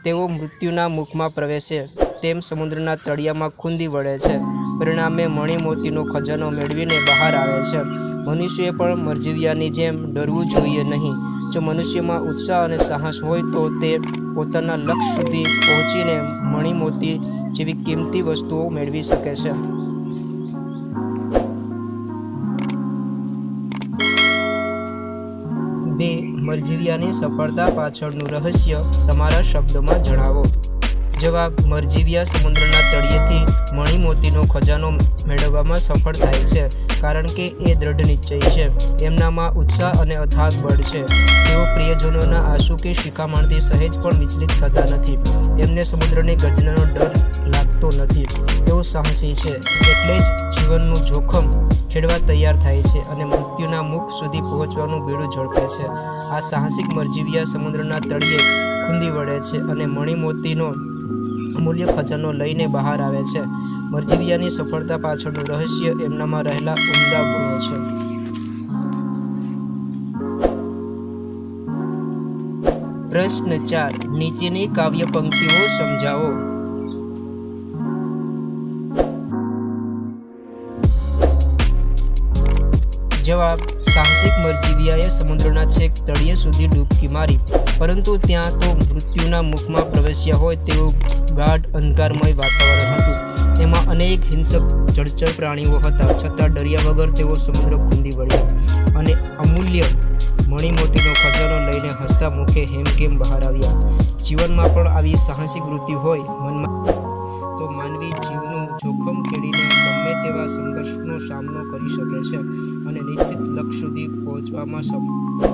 તેઓ મૃત્યુના મુખમાં પ્રવેશે તેમ સમુદ્રના તળિયામાં ખૂંદી વળે છે. પરિણામે મણી મોતીનો ખજાનો મેળવીને બહાર આવે છે. મનુષ્યએ પણ મરજીવિયાની જેમ ડરવું જોઈએ નહીં. જો મનુષ્યમાં ઉત્સાહ અને સાહસ હોય તો તે પોતાના લક્ષ્ય સુધી પહોંચીને મણી મોતી જેવી કિંમતી વસ્તુઓ મેળવી શકે છે. બે. મરજીવિયાની સફળતા પાછળનું રહસ્ય તમારા શબ્દોમાં જણાવો. જવાબ. મરજીવિયા સમુદ્રના તળિયેથી મણી મોતીનો ખજાનો મેળવવામાં સફળ થાય છે કારણ કે એ દ્રઢ નિશ્ચયી છે. એમનામાં ઉત્સાહ અને અથાગ બળ છે. તેઓ પ્રિયજનોના આંસુ કે શિખામણથી સહેજ પણ વિચલિત થતા નથી. એમને સમુદ્રની ગર્જનાનો ડર લાગતો નથી. તેઓ સાહસી છે એટલે જ જીવનનું જોખમ ખેડવા તૈયાર થાય છે અને મૃત્યુના મુખ સુધી પહોંચવાનું બીડું ઝડપે છે. આ સાહસિક મરજીવિયા સમુદ્રના તળિયે ખૂંદી વળે છે અને મણી મોતીનો અમૂલ્ય ખજાનો લઈને બહાર આવે છે. મરજીવિયાની સફળતા પાછળનું રહસ્ય એમનામાં રહેલા ઉમદા ગુણો છે. પ્રશ્ન 4. નીચેની કાવ્ય પંક્તિઓ સમજાવો. જવાબ. સાહસિક મરજીવિયાએ સમુદ્રના છેક તળિયે સુધી ડૂબકી મારી, પરંતુ ત્યાં તો મૃત્યુના મુખમાં પ્રવેશ્યા હોય તેવું ગાઢ અંધકારમય વાતાવરણ હતું. એમાં અનેક હિંસક જળચર પ્રાણીઓ હતા, છતાં ડર્યા વગર તેઓ સમુદ્ર ખૂંદી વળ્યા અને અમૂલ્ય મણિમોતીનો ખજાનો લઈને હસતા મુખે હેમખેમ બહાર આવ્યા. જીવનમાં પણ આવી સાહસિક વૃત્તિ હોય મનમાં તો માનવી જીવનું જોખમ ખેડીને ગમે તેવા સંઘર્ષનો સામનો કરી શકે છે અને નિશ્ચિત લક્ષ્ય સુધી પહોંચવામાં સફળ